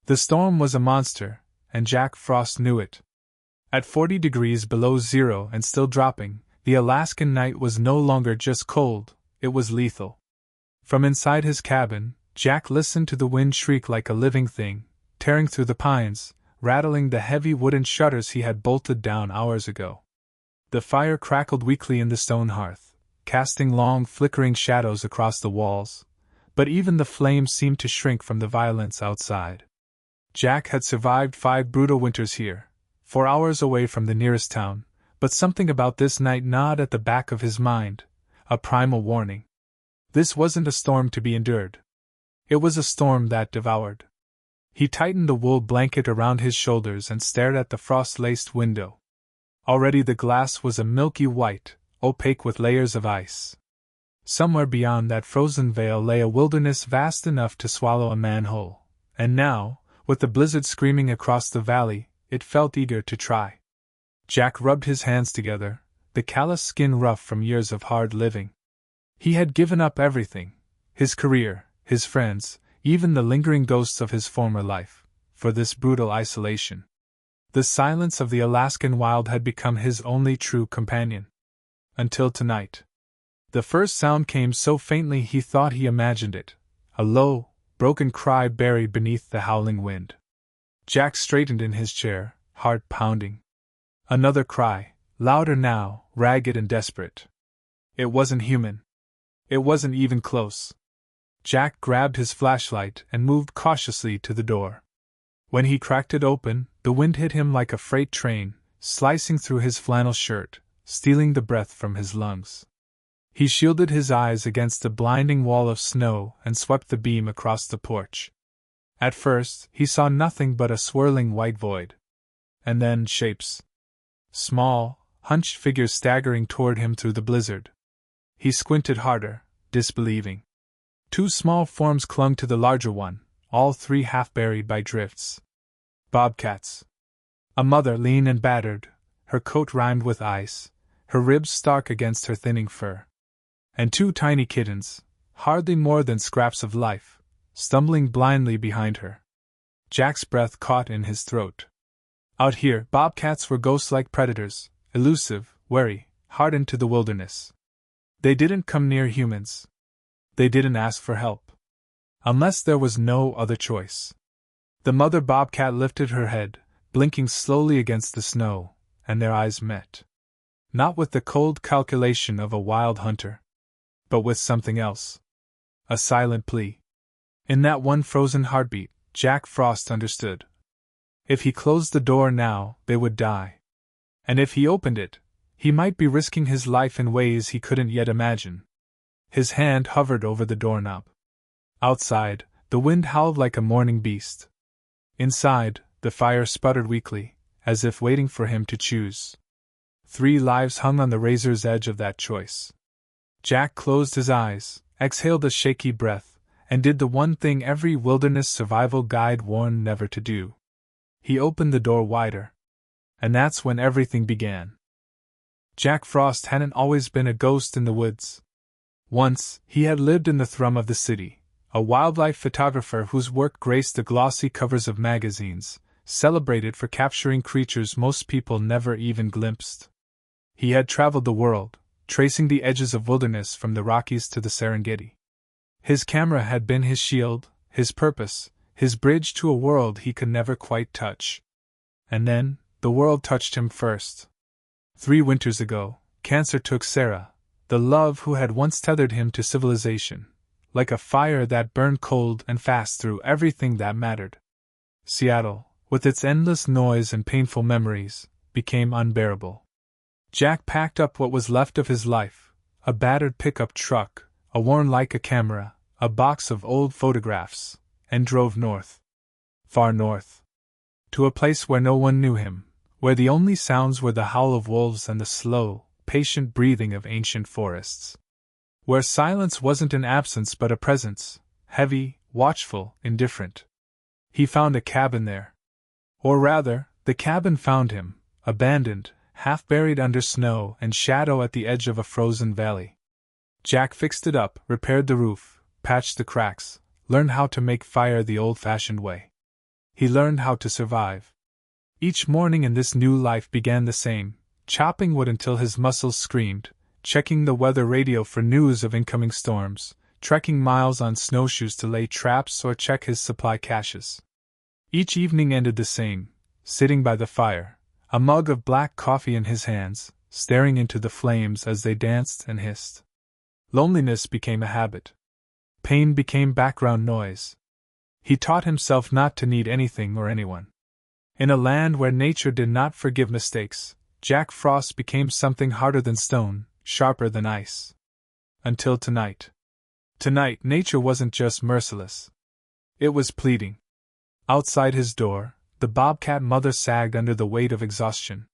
The storm was a monster, and Jack Frost knew it. At 40 degrees below zero and still dropping, the Alaskan night was no longer just cold, it was lethal. From inside his cabin, Jack listened to the wind shriek like a living thing, tearing through the pines, rattling the heavy wooden shutters he had bolted down hours ago. The fire crackled weakly in the stone hearth, casting long flickering shadows across the walls, but even the flames seemed to shrink from the violence outside. Jack had survived 5 brutal winters here, 4 hours away from the nearest town, but something about this night gnawed at the back of his mind, a primal warning. This wasn't a storm to be endured. It was a storm that devoured. He tightened the wool blanket around his shoulders and stared at the frost-laced window. Already the glass was a milky white, opaque with layers of ice. Somewhere beyond that frozen veil lay a wilderness vast enough to swallow a man whole, and now, with the blizzard screaming across the valley, it felt eager to try. Jack rubbed his hands together, the callous skin rough from years of hard living. He had given up everything, his career, his friends, even the lingering ghosts of his former life, for this brutal isolation. The silence of the Alaskan wild had become his only true companion. Until tonight. The first sound came so faintly he thought he imagined it, a low, broken cry buried beneath the howling wind. Jack straightened in his chair, heart pounding. Another cry, louder now, ragged and desperate. It wasn't human. It wasn't even close. Jack grabbed his flashlight and moved cautiously to the door. When he cracked it open, the wind hit him like a freight train, slicing through his flannel shirt, stealing the breath from his lungs. He shielded his eyes against the blinding wall of snow and swept the beam across the porch. At first, he saw nothing but a swirling white void. And then shapes. Small, hunched figures staggering toward him through the blizzard. He squinted harder, disbelieving. 2 small forms clung to the larger one, all 3 half buried by drifts. Bobcats. A mother lean and battered, her coat rimed with ice, her ribs stark against her thinning fur. And 2 tiny kittens, hardly more than scraps of life, stumbling blindly behind her. Jack's breath caught in his throat. Out here, bobcats were ghost-like predators, elusive, wary, hardened to the wilderness. They didn't come near humans. They didn't ask for help. Unless there was no other choice. The mother bobcat lifted her head, blinking slowly against the snow, and their eyes met. Not with the cold calculation of a wild hunter, but with something else. A silent plea. In that one frozen heartbeat, Jack Frost understood. If he closed the door now, they would die. And if he opened it, he might be risking his life in ways he couldn't yet imagine. His hand hovered over the doorknob. Outside, the wind howled like a mourning beast. Inside, the fire sputtered weakly, as if waiting for him to choose. 3 lives hung on the razor's edge of that choice. Jack closed his eyes, exhaled a shaky breath, and did the one thing every wilderness survival guide warned never to do. He opened the door wider. And that's when everything began. Jack Frost hadn't always been a ghost in the woods. Once, he had lived in the thrum of the city, a wildlife photographer whose work graced the glossy covers of magazines, celebrated for capturing creatures most people never even glimpsed. He had traveled the world, tracing the edges of wilderness from the Rockies to the Serengeti. His camera had been his shield, his purpose, his bridge to a world he could never quite touch. And then, the world touched him first. 3 winters ago, cancer took Sarah, the love who had once tethered him to civilization, like a fire that burned cold and fast through everything that mattered. Seattle, with its endless noise and painful memories, became unbearable. Jack packed up what was left of his life, a battered pickup truck, a worn Leica camera, a box of old photographs, and drove north. Far north. To a place where no one knew him, where the only sounds were the howl of wolves and the slow, patient breathing of ancient forests. Where silence wasn't an absence but a presence, heavy, watchful, indifferent. He found a cabin there. Or rather, the cabin found him, abandoned, half buried under snow and shadow at the edge of a frozen valley. Jack fixed it up, repaired the roof, patched the cracks, learned how to make fire the old-fashioned way. He learned how to survive. Each morning in this new life began the same, chopping wood until his muscles screamed, checking the weather radio for news of incoming storms, trekking miles on snowshoes to lay traps or check his supply caches. Each evening ended the same, sitting by the fire, a mug of black coffee in his hands, staring into the flames as they danced and hissed. Loneliness became a habit. Pain became background noise. He taught himself not to need anything or anyone. In a land where nature did not forgive mistakes, Jack Frost became something harder than stone, sharper than ice. Until tonight. Tonight, nature wasn't just merciless. It was pleading. Outside his door, the Bobcat mother sagged under the weight of exhaustion.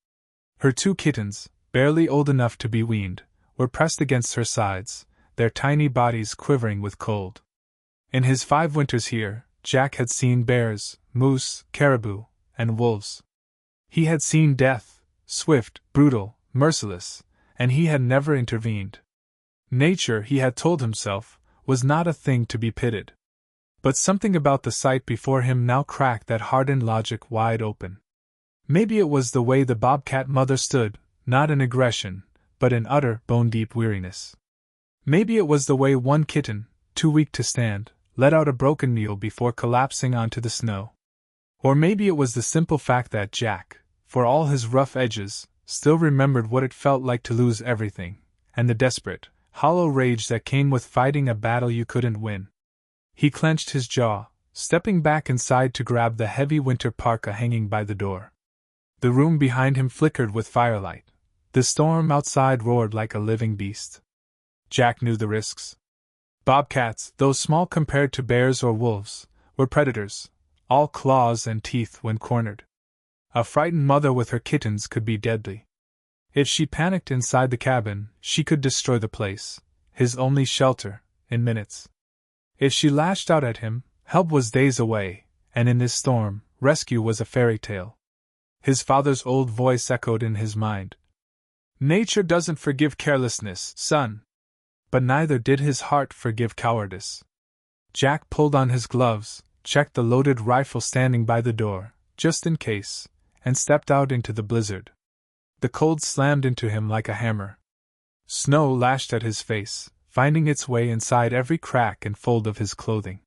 Her 2 kittens, barely old enough to be weaned, were pressed against her sides, their tiny bodies quivering with cold. In his 5 winters here, Jack had seen bears, moose, caribou, and wolves. He had seen death, swift, brutal, merciless, and he had never intervened. Nature, he had told himself, was not a thing to be pitied. But something about the sight before him now cracked that hardened logic wide open. Maybe it was the way the Bobcat mother stood, not in aggression, but in utter, bone-deep weariness. Maybe it was the way one kitten, too weak to stand, let out a broken meal before collapsing onto the snow. Or maybe it was the simple fact that Jack, for all his rough edges, still remembered what it felt like to lose everything, and the desperate, hollow rage that came with fighting a battle you couldn't win. He clenched his jaw, stepping back inside to grab the heavy winter parka hanging by the door. The room behind him flickered with firelight. The storm outside roared like a living beast. Jack knew the risks. Bobcats, though small compared to bears or wolves, were predators, all claws and teeth when cornered. A frightened mother with her kittens could be deadly. If she panicked inside the cabin, she could destroy the place, his only shelter, in minutes. If she lashed out at him, help was days away, and in this storm, rescue was a fairy tale. His father's old voice echoed in his mind. Nature doesn't forgive carelessness, son. But neither did his heart forgive cowardice. Jack pulled on his gloves, checked the loaded rifle standing by the door, just in case, and stepped out into the blizzard. The cold slammed into him like a hammer. Snow lashed at his face, finding its way inside every crack and fold of his clothing.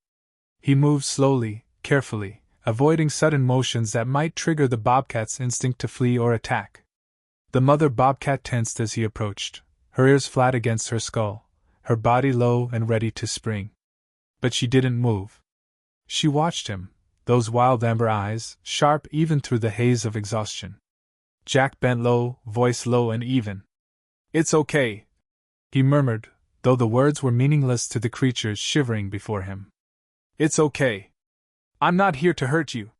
He moved slowly, carefully, avoiding sudden motions that might trigger the bobcat's instinct to flee or attack. The mother bobcat tensed as he approached, her ears flat against her skull, her body low and ready to spring. But she didn't move. She watched him, those wild amber eyes, sharp even through the haze of exhaustion. Jack bent low, voice low and even. "It's okay," he murmured, though the words were meaningless to the creatures shivering before him. "It's okay. I'm not here to hurt you."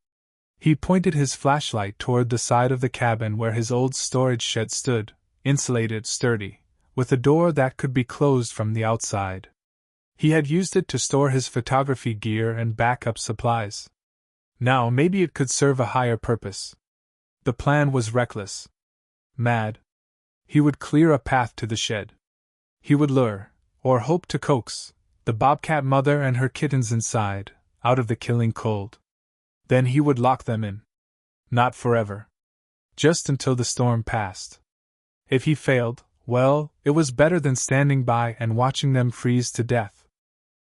He pointed his flashlight toward the side of the cabin where his old storage shed stood, insulated, sturdy, with a door that could be closed from the outside. He had used it to store his photography gear and backup supplies. Now maybe it could serve a higher purpose. The plan was reckless. Mad. He would clear a path to the shed. He would lure, or hope to coax, the bobcat mother and her kittens inside, out of the killing cold. Then he would lock them in. Not forever. Just until the storm passed. If he failed, well, it was better than standing by and watching them freeze to death.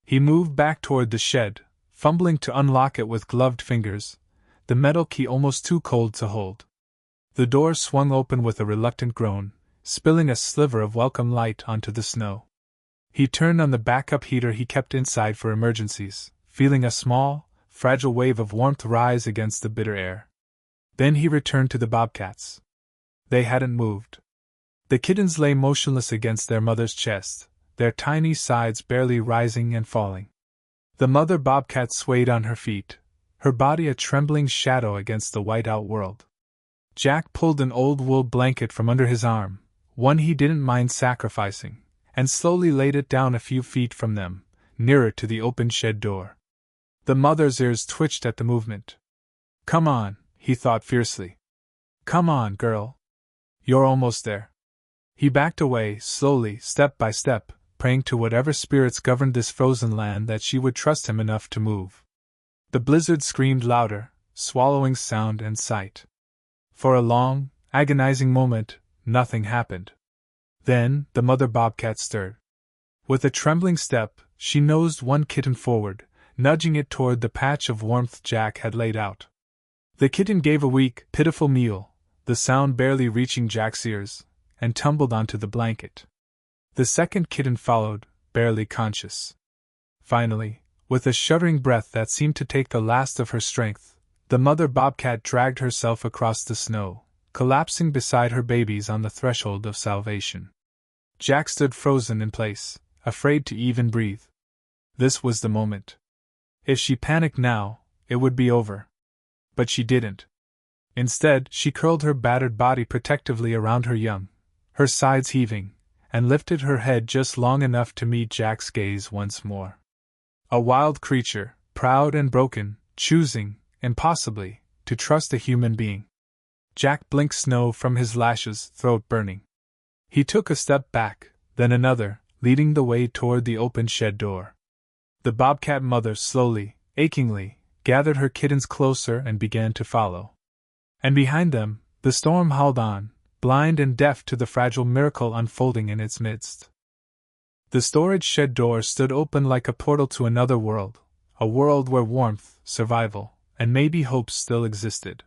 He moved back toward the shed, fumbling to unlock it with gloved fingers, the metal key almost too cold to hold. The door swung open with a reluctant groan, spilling a sliver of welcome light onto the snow. He turned on the backup heater he kept inside for emergencies, feeling a small, fragile wave of warmth rise against the bitter air. Then he returned to the bobcats. They hadn't moved. The kittens lay motionless against their mother's chest, their tiny sides barely rising and falling. The mother bobcat swayed on her feet, her body a trembling shadow against the white-out world. Jack pulled an old wool blanket from under his arm, one he didn't mind sacrificing, and slowly laid it down a few feet from them, nearer to the open shed door. The mother's ears twitched at the movement. "Come on," he thought fiercely. "Come on, girl. You're almost there." He backed away, slowly, step by step, praying to whatever spirits governed this frozen land that she would trust him enough to move. The blizzard screamed louder, swallowing sound and sight. For a long, agonizing moment, nothing happened. Then, the mother bobcat stirred. With a trembling step, she nosed one kitten forward, nudging it toward the patch of warmth Jack had laid out. The kitten gave a weak, pitiful mew, the sound barely reaching Jack's ears, and tumbled onto the blanket. The second kitten followed, barely conscious. Finally, with a shuddering breath that seemed to take the last of her strength, the mother bobcat dragged herself across the snow, collapsing beside her babies on the threshold of salvation. Jack stood frozen in place, afraid to even breathe. This was the moment. If she panicked now, it would be over. But she didn't. Instead, she curled her battered body protectively around her young, her sides heaving, and lifted her head just long enough to meet Jack's gaze once more. A wild creature, proud and broken, choosing, impossibly, to trust a human being. Jack blinked snow from his lashes, throat burning. He took a step back, then another, leading the way toward the open shed door. The bobcat mother slowly, achingly, gathered her kittens closer and began to follow. And behind them, the storm howled on, blind and deaf to the fragile miracle unfolding in its midst. The storage shed door stood open like a portal to another world, a world where warmth, survival, and maybe hope still existed.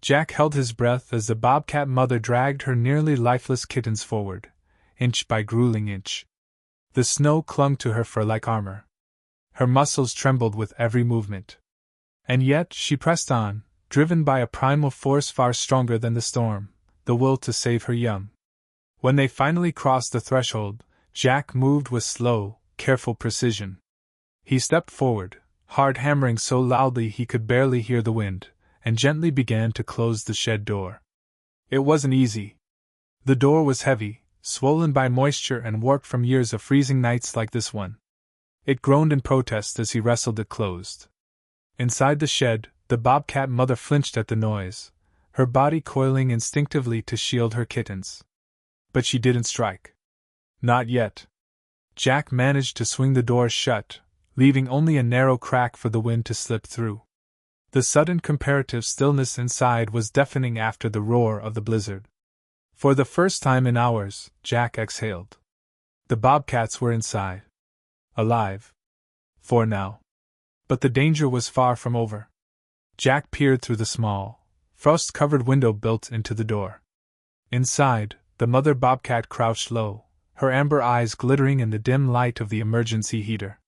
Jack held his breath as the bobcat mother dragged her nearly lifeless kittens forward, inch by grueling inch. The snow clung to her fur like armor. Her muscles trembled with every movement. And yet she pressed on, driven by a primal force far stronger than the storm, the will to save her young. When they finally crossed the threshold, Jack moved with slow, careful precision. He stepped forward, heart hammering so loudly he could barely hear the wind, and gently began to close the shed door. It wasn't easy. The door was heavy, swollen by moisture and warped from years of freezing nights like this one. It groaned in protest as he wrestled it closed. Inside the shed, the bobcat mother flinched at the noise, her body coiling instinctively to shield her kittens. But she didn't strike. Not yet. Jack managed to swing the door shut, leaving only a narrow crack for the wind to slip through. The sudden comparative stillness inside was deafening after the roar of the blizzard. For the first time in hours, Jack exhaled. The bobcats were inside. Alive. For now. But the danger was far from over. Jack peered through the small, frost-covered window built into the door. Inside, the mother bobcat crouched low, her amber eyes glittering in the dim light of the emergency heater.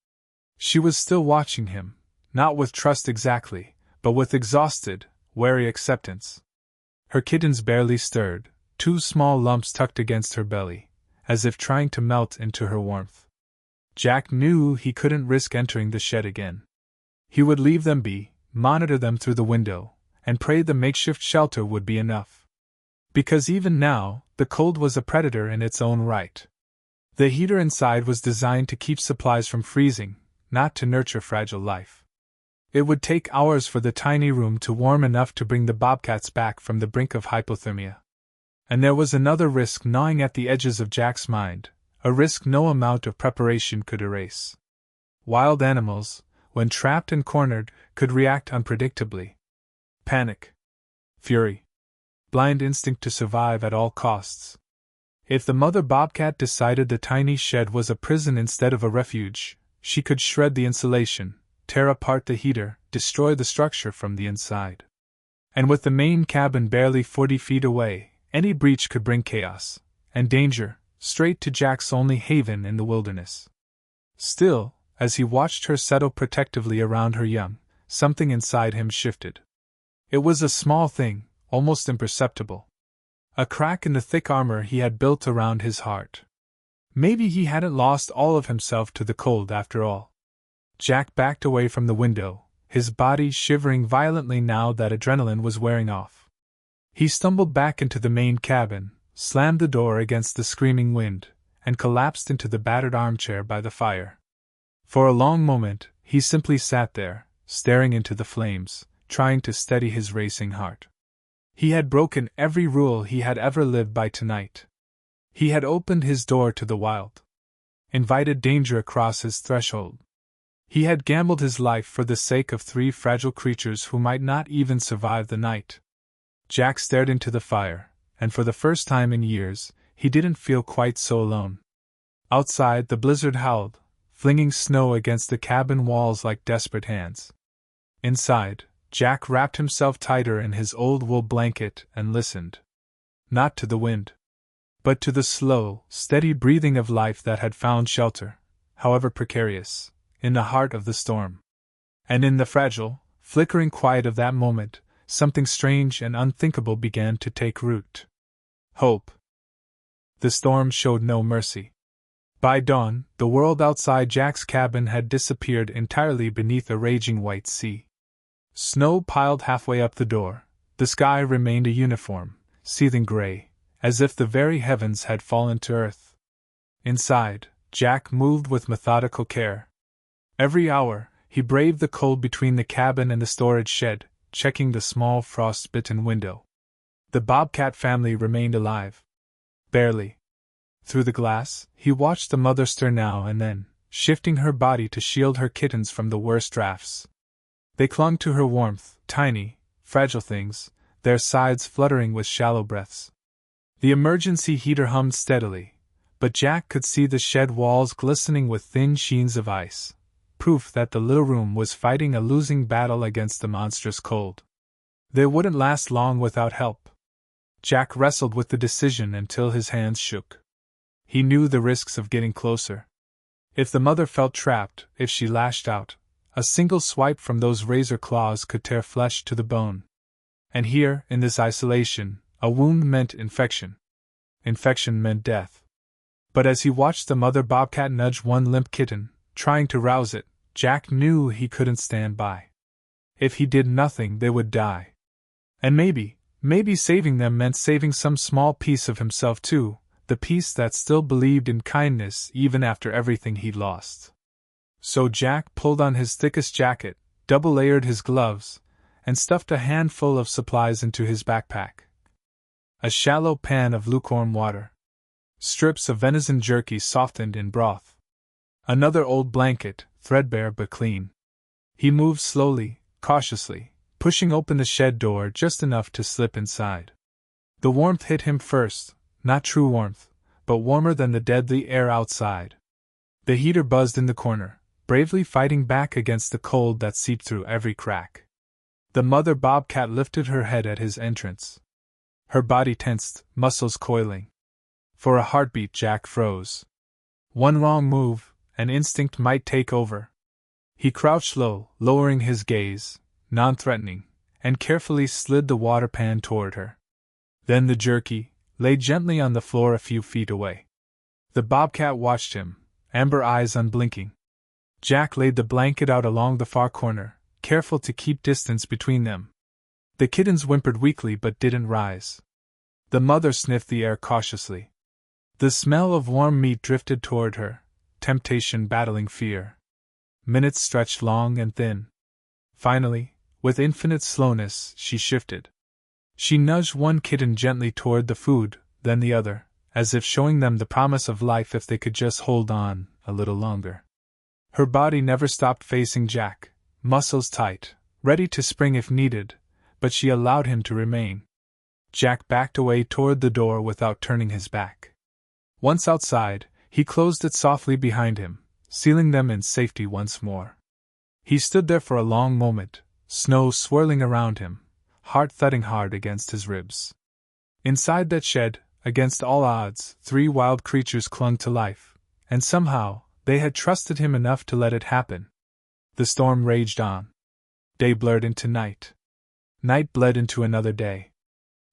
She was still watching him, not with trust exactly, but with exhausted, wary acceptance. Her kittens barely stirred, two small lumps tucked against her belly, as if trying to melt into her warmth. Jack knew he couldn't risk entering the shed again. He would leave them be, monitor them through the window, and pray the makeshift shelter would be enough. Because even now, the cold was a predator in its own right. The heater inside was designed to keep supplies from freezing, not to nurture fragile life. It would take hours for the tiny room to warm enough to bring the bobcats back from the brink of hypothermia. And there was another risk gnawing at the edges of Jack's mind, a risk no amount of preparation could erase. Wild animals, when trapped and cornered, could react unpredictably. Panic. Fury. Blind instinct to survive at all costs. If the mother bobcat decided the tiny shed was a prison instead of a refuge, she could shred the insulation, tear apart the heater, destroy the structure from the inside. And with the main cabin barely 40 feet away, any breach could bring chaos and danger straight to Jack's only haven in the wilderness. Still, as he watched her settle protectively around her young, something inside him shifted. It was a small thing, almost imperceptible. A crack in the thick armor he had built around his heart. Maybe he hadn't lost all of himself to the cold after all. Jack backed away from the window, his body shivering violently now that adrenaline was wearing off. He stumbled back into the main cabin, slammed the door against the screaming wind, and collapsed into the battered armchair by the fire. For a long moment, he simply sat there, staring into the flames, trying to steady his racing heart. He had broken every rule he had ever lived by tonight. He had opened his door to the wild, invited danger across his threshold. He had gambled his life for the sake of 3 fragile creatures who might not even survive the night. Jack stared into the fire, and for the first time in years, he didn't feel quite so alone. Outside, the blizzard howled, flinging snow against the cabin walls like desperate hands. Inside, Jack wrapped himself tighter in his old wool blanket and listened. Not to the wind, but to the slow, steady breathing of life that had found shelter, however precarious, in the heart of the storm. And in the fragile, flickering quiet of that moment, something strange and unthinkable began to take root. Hope. The storm showed no mercy. By dawn, the world outside Jack's cabin had disappeared entirely beneath a raging white sea. Snow piled halfway up the door, the sky remained a uniform, seething gray, as if the very heavens had fallen to earth. Inside, Jack moved with methodical care. Every hour, he braved the cold between the cabin and the storage shed, checking the small frost-bitten window. The Bobcat family remained alive. Barely. Through the glass, he watched the mother stir now and then, shifting her body to shield her kittens from the worst drafts. They clung to her warmth, tiny, fragile things, their sides fluttering with shallow breaths. The emergency heater hummed steadily, but Jack could see the shed walls glistening with thin sheens of ice, proof that the little room was fighting a losing battle against the monstrous cold. They wouldn't last long without help. Jack wrestled with the decision until his hands shook. He knew the risks of getting closer. If the mother felt trapped, if she lashed out, a single swipe from those razor claws could tear flesh to the bone. And here, in this isolation, a wound meant infection. Infection meant death. But as he watched the mother bobcat nudge one limp kitten, trying to rouse it, Jack knew he couldn't stand by. If he did nothing, they would die. And maybe saving them meant saving some small piece of himself too, the piece that still believed in kindness even after everything he'd lost. So Jack pulled on his thickest jacket, double-layered his gloves, and stuffed a handful of supplies into his backpack. A shallow pan of lukewarm water. Strips of venison jerky softened in broth. Another old blanket, threadbare but clean. He moved slowly, cautiously, pushing open the shed door just enough to slip inside. The warmth hit him first, not true warmth, but warmer than the deadly air outside. The heater buzzed in the corner, bravely fighting back against the cold that seeped through every crack. The mother bobcat lifted her head at his entrance. Her body tensed, muscles coiling. For a heartbeat, Jack froze. One wrong move, and instinct might take over. He crouched low, lowering his gaze, non-threatening, and carefully slid the water pan toward her. Then the jerky lay gently on the floor a few feet away. The bobcat watched him, amber eyes unblinking. Jack laid the blanket out along the far corner, careful to keep distance between them. The kittens whimpered weakly but didn't rise. The mother sniffed the air cautiously. The smell of warm meat drifted toward her, temptation battling fear. Minutes stretched long and thin. Finally, with infinite slowness, she shifted. She nudged one kitten gently toward the food, then the other, as if showing them the promise of life if they could just hold on a little longer. Her body never stopped facing Jack, muscles tight, ready to spring if needed, but she allowed him to remain. Jack backed away toward the door without turning his back. Once outside, he closed it softly behind him, sealing them in safety once more. He stood there for a long moment, snow swirling around him, heart thudding hard against his ribs. Inside that shed, against all odds, 3 wild creatures clung to life, and somehow, they had trusted him enough to let it happen. The storm raged on. Day blurred into night. Night bled into another day.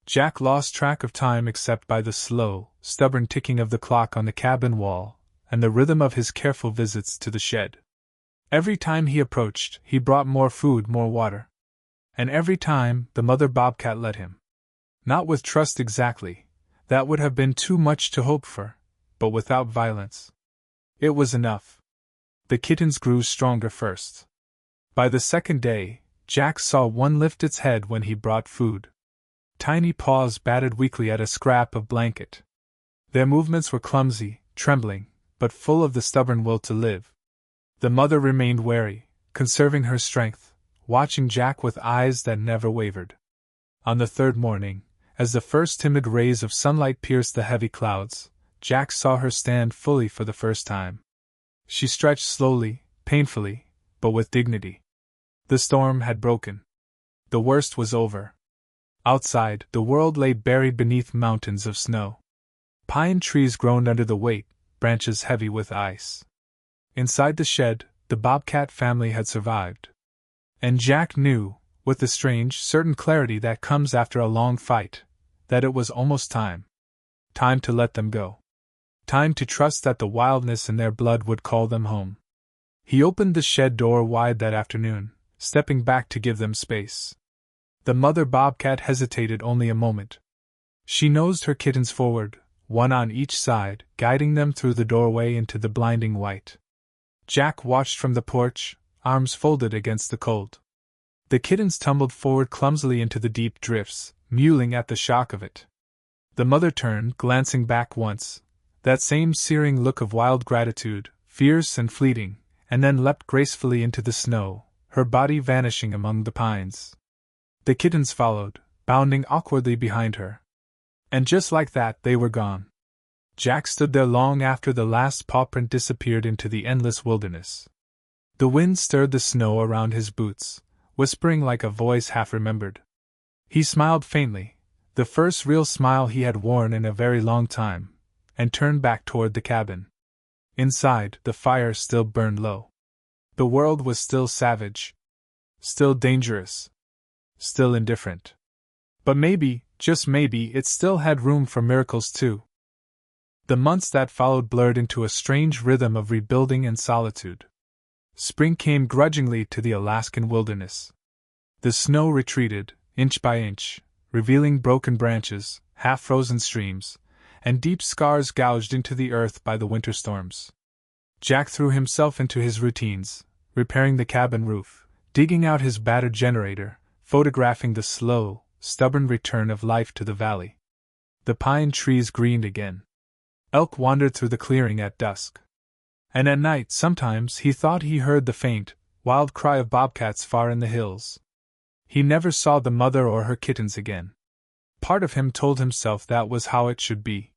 Jack lost track of time except by the slow, stubborn ticking of the clock on the cabin wall, and the rhythm of his careful visits to the shed. Every time he approached, he brought more food, more water. And every time, the mother bobcat let him. Not with trust exactly, that would have been too much to hope for, but without violence. It was enough. The kittens grew stronger first. By the second day, Jack saw one lift its head when he brought food. Tiny paws batted weakly at a scrap of blanket. Their movements were clumsy, trembling, but full of the stubborn will to live. The mother remained wary, conserving her strength, watching Jack with eyes that never wavered. On the third morning, as the first timid rays of sunlight pierced the heavy clouds, Jack saw her stand fully for the first time. She stretched slowly, painfully, but with dignity. The storm had broken. The worst was over. Outside, the world lay buried beneath mountains of snow. Pine trees groaned under the weight, branches heavy with ice. Inside the shed, the Bobcat family had survived. And Jack knew, with the strange, certain clarity that comes after a long fight, that it was almost time. Time to let them go. Time to trust that the wildness in their blood would call them home. He opened the shed door wide that afternoon, stepping back to give them space. The mother Bobcat hesitated only a moment. She nosed her kittens forward, one on each side, guiding them through the doorway into the blinding white. Jack watched from the porch, arms folded against the cold. The kittens tumbled forward clumsily into the deep drifts, mewling at the shock of it. The mother turned, glancing back once, that same searing look of wild gratitude, fierce and fleeting, and then leapt gracefully into the snow, her body vanishing among the pines. The kittens followed, bounding awkwardly behind her. And just like that, they were gone. Jack stood there long after the last pawprint disappeared into the endless wilderness. The wind stirred the snow around his boots, whispering like a voice half remembered. He smiled faintly, the first real smile he had worn in a very long time, and turned back toward the cabin. Inside, the fire still burned low. The world was still savage, still dangerous, still indifferent. But maybe, just maybe, it still had room for miracles too. The months that followed blurred into a strange rhythm of rebuilding and solitude. Spring came grudgingly to the Alaskan wilderness. The snow retreated, inch by inch, revealing broken branches, half-frozen streams, and deep scars gouged into the earth by the winter storms. Jack threw himself into his routines, repairing the cabin roof, digging out his battered generator, photographing the slow, stubborn return of life to the valley. The pine trees greened again. Elk wandered through the clearing at dusk. And at night, sometimes, he thought he heard the faint, wild cry of bobcats far in the hills. He never saw the mother or her kittens again. Part of him told himself that was how it should be.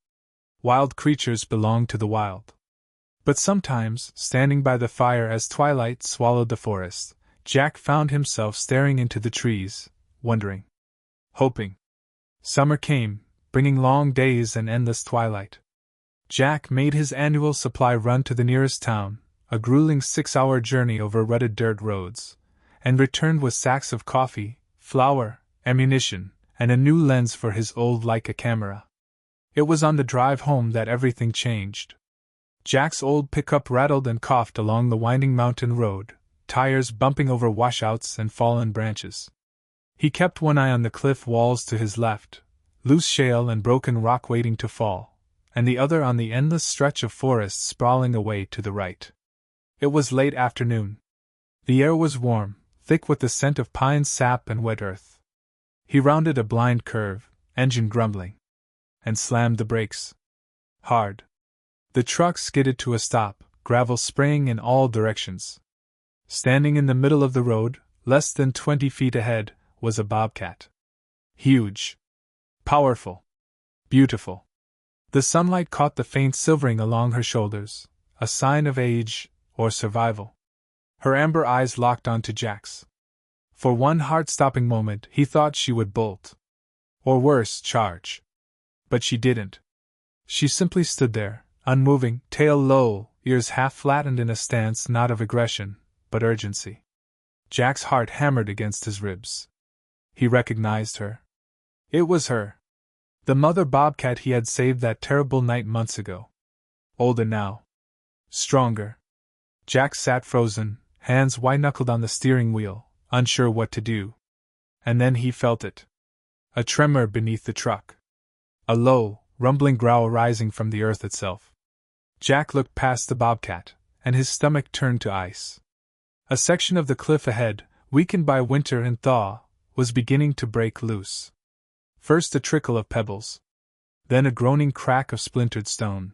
Wild creatures belong to the wild. But sometimes, standing by the fire as twilight swallowed the forest, Jack found himself staring into the trees, wondering. Hoping. Summer came, bringing long days and endless twilight. Jack made his annual supply run to the nearest town, a grueling 6-hour journey over rutted dirt roads, and returned with sacks of coffee, flour, ammunition, and a new lens for his old Leica camera. It was on the drive home that everything changed. Jack's old pickup rattled and coughed along the winding mountain road, tires bumping over washouts and fallen branches. He kept one eye on the cliff walls to his left, loose shale and broken rock waiting to fall, and the other on the endless stretch of forest sprawling away to the right. It was late afternoon. The air was warm, thick with the scent of pine sap and wet earth. He rounded a blind curve, engine grumbling, and slammed the brakes. Hard. The truck skidded to a stop, gravel spraying in all directions. Standing in the middle of the road, less than 20 feet ahead, was a bobcat. Huge. Powerful. Beautiful. The sunlight caught the faint silvering along her shoulders, a sign of age or survival. Her amber eyes locked onto Jack's. For one heart-stopping moment, he thought she would bolt. Or worse, charge. But she didn't. She simply stood there, unmoving, tail low, ears half flattened in a stance not of aggression, but urgency. Jack's heart hammered against his ribs. He recognized her. It was her. The mother bobcat he had saved that terrible night months ago. Older now. Stronger. Jack sat frozen, hands white-knuckled on the steering wheel, unsure what to do. And then he felt it. A tremor beneath the truck. A low, rumbling growl rising from the earth itself. Jack looked past the bobcat, and his stomach turned to ice. A section of the cliff ahead, weakened by winter and thaw, was beginning to break loose. First a trickle of pebbles. Then a groaning crack of splintered stone.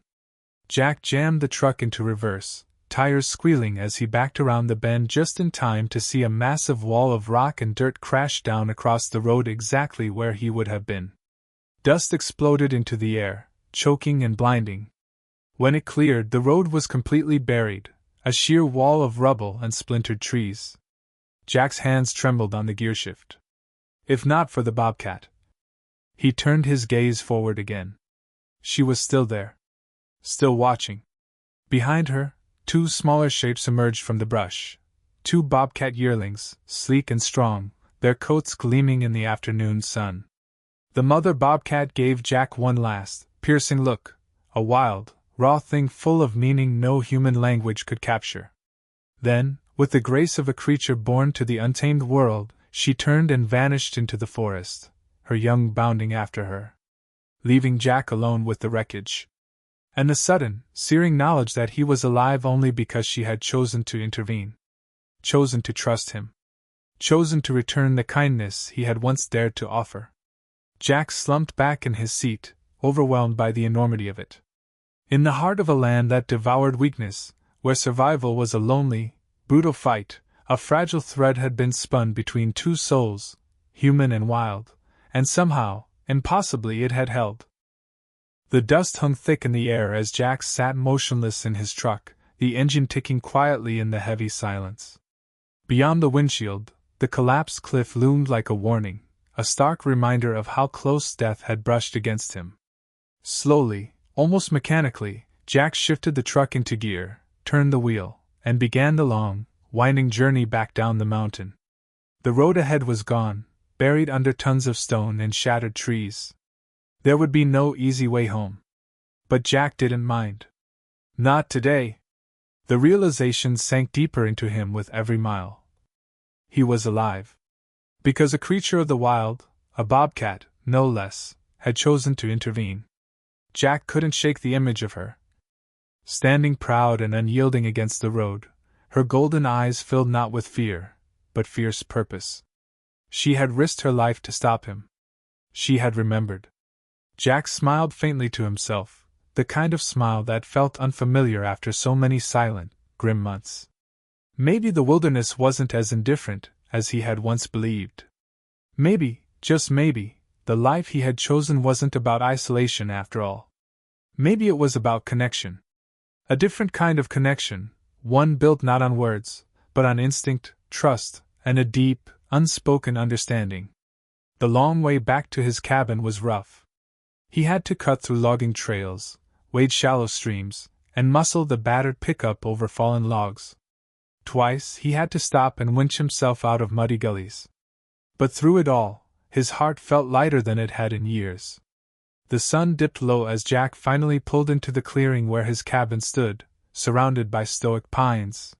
Jack jammed the truck into reverse, tires squealing as he backed around the bend just in time to see a massive wall of rock and dirt crash down across the road exactly where he would have been. Dust exploded into the air, choking and blinding. When it cleared, the road was completely buried, a sheer wall of rubble and splintered trees. Jack's hands trembled on the gearshift. If not for the Bobcat. He turned his gaze forward again. She was still there. Still watching. Behind her, two smaller shapes emerged from the brush. Two Bobcat yearlings, sleek and strong, their coats gleaming in the afternoon sun. The mother Bobcat gave Jack one last, piercing look, a wild, raw thing full of meaning no human language could capture. Then, with the grace of a creature born to the untamed world, she turned and vanished into the forest, her young bounding after her, leaving Jack alone with the wreckage. And the sudden, searing knowledge that he was alive only because she had chosen to intervene. Chosen to trust him. Chosen to return the kindness he had once dared to offer. Jack slumped back in his seat, overwhelmed by the enormity of it. In the heart of a land that devoured weakness, where survival was a lonely, brutal fight, a fragile thread had been spun between two souls, human and wild, and somehow, impossibly, it had held. The dust hung thick in the air as Jack sat motionless in his truck, the engine ticking quietly in the heavy silence. Beyond the windshield, the collapsed cliff loomed like a warning, a stark reminder of how close death had brushed against him. Slowly, almost mechanically, Jack shifted the truck into gear, turned the wheel, and began the long, winding journey back down the mountain. The road ahead was gone, buried under tons of stone and shattered trees. There would be no easy way home. But Jack didn't mind. Not today. The realization sank deeper into him with every mile. He was alive. Because a creature of the wild, a bobcat, no less, had chosen to intervene. Jack couldn't shake the image of her. Standing proud and unyielding against the road, her golden eyes filled not with fear, but fierce purpose. She had risked her life to stop him. She had remembered. Jack smiled faintly to himself, the kind of smile that felt unfamiliar after so many silent, grim months. Maybe the wilderness wasn't as indifferent as he had once believed. Maybe, just maybe, the life he had chosen wasn't about isolation after all. Maybe it was about connection. A different kind of connection, one built not on words, but on instinct, trust, and a deep, unspoken understanding. The long way back to his cabin was rough. He had to cut through logging trails, wade shallow streams, and muscle the battered pickup over fallen logs. Twice he had to stop and winch himself out of muddy gullies. But through it all, his heart felt lighter than it had in years. The sun dipped low as Jack finally pulled into the clearing where his cabin stood, surrounded by stoic pines.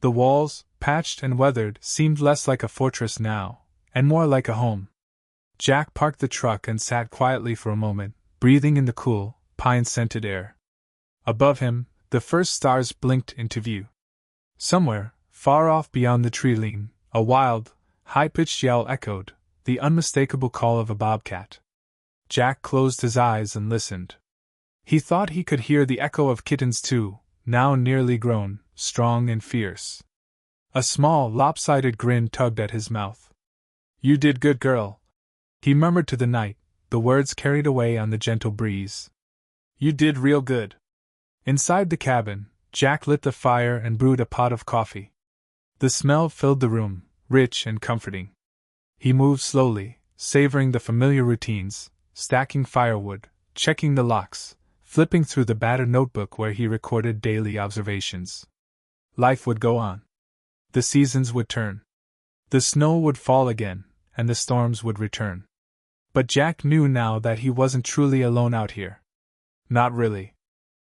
The walls, patched and weathered, seemed less like a fortress now, and more like a home. Jack parked the truck and sat quietly for a moment, breathing in the cool, pine-scented air. Above him, the first stars blinked into view. Somewhere, far off beyond the tree line, a wild, high-pitched yell echoed, the unmistakable call of a bobcat. Jack closed his eyes and listened. He thought he could hear the echo of Kittens too, now nearly grown, strong and fierce. A small, lopsided grin tugged at his mouth. "You did good, girl," he murmured to the night, the words carried away on the gentle breeze. "You did real good." Inside the cabin, Jack lit the fire and brewed a pot of coffee. The smell filled the room, rich and comforting. He moved slowly, savoring the familiar routines, stacking firewood, checking the locks, flipping through the battered notebook where he recorded daily observations. Life would go on. The seasons would turn. The snow would fall again, and the storms would return. But Jack knew now that he wasn't truly alone out here. Not really.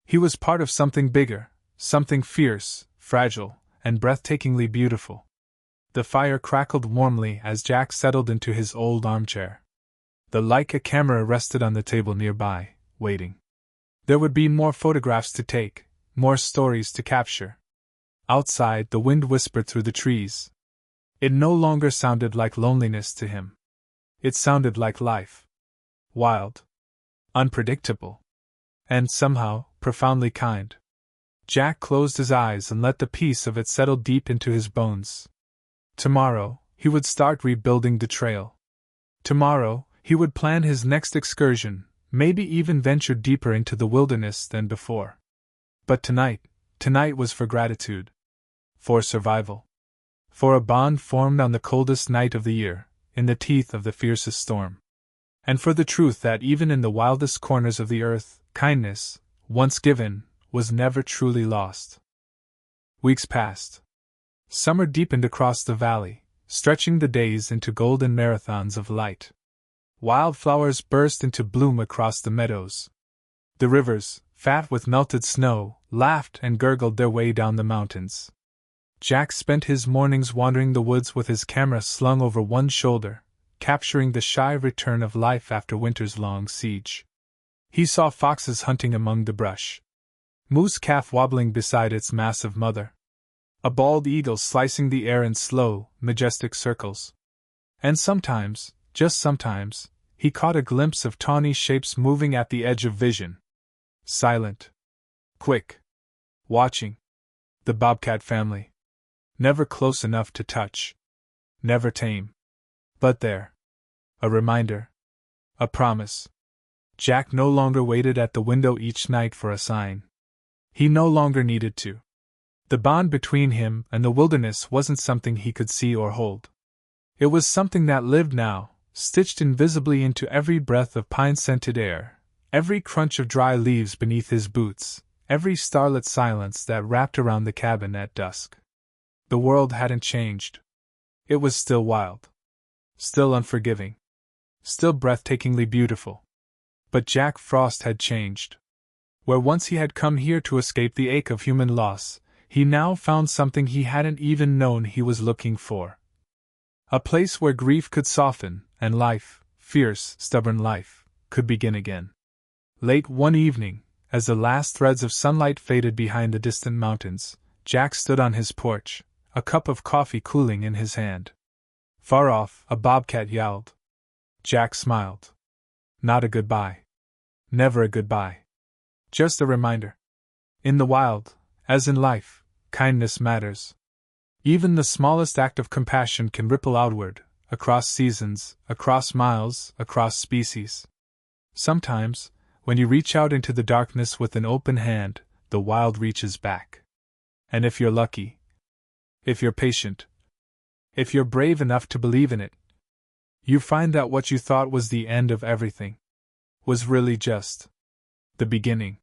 He was part of something bigger, something fierce, fragile, and breathtakingly beautiful. The fire crackled warmly as Jack settled into his old armchair. The Leica camera rested on the table nearby, waiting. There would be more photographs to take, more stories to capture. Outside, the wind whispered through the trees. It no longer sounded like loneliness to him. It sounded like life. Wild. Unpredictable. And somehow, profoundly kind. Jack closed his eyes and let the peace of it settle deep into his bones. Tomorrow, he would start rebuilding the trail. Tomorrow, he would plan his next excursion, maybe even venture deeper into the wilderness than before. But tonight was for gratitude. For survival. For a bond formed on the coldest night of the year, in the teeth of the fiercest storm. And for the truth that even in the wildest corners of the earth, kindness, once given, was never truly lost. Weeks passed. Summer deepened across the valley, stretching the days into golden marathons of light. Wildflowers burst into bloom across the meadows. The rivers, fat with melted snow, laughed and gurgled their way down the mountains. Jack spent his mornings wandering the woods with his camera slung over one shoulder, capturing the shy return of life after winter's long siege. He saw foxes hunting among the brush. Moose calf wobbling beside its massive mother. A bald eagle slicing the air in slow, majestic circles. And sometimes, just sometimes, he caught a glimpse of tawny shapes moving at the edge of vision. Silent. Quick. Watching. The Bobcat family. Never close enough to touch. Never tame. But there. A reminder. A promise. Jack no longer waited at the window each night for a sign. He no longer needed to. The bond between him and the wilderness wasn't something he could see or hold. It was something that lived now, stitched invisibly into every breath of pine-scented air, every crunch of dry leaves beneath his boots, every starlit silence that wrapped around the cabin at dusk. The world hadn't changed. It was still wild. Still unforgiving. Still breathtakingly beautiful. But Jack Frost had changed. Where once he had come here to escape the ache of human loss, he now found something he hadn't even known he was looking for. A place where grief could soften, and life, fierce, stubborn life, could begin again. Late one evening, as the last threads of sunlight faded behind the distant mountains, Jack stood on his porch, a cup of coffee cooling in his hand. Far off, a bobcat yowled. Jack smiled. Not a goodbye. Never a goodbye. Just a reminder. In the wild, as in life, kindness matters. Even the smallest act of compassion can ripple outward, across seasons, across miles, across species. Sometimes, when you reach out into the darkness with an open hand, the wild reaches back. And if you're lucky, if you're patient, if you're brave enough to believe in it, you find that what you thought was the end of everything was really just the beginning.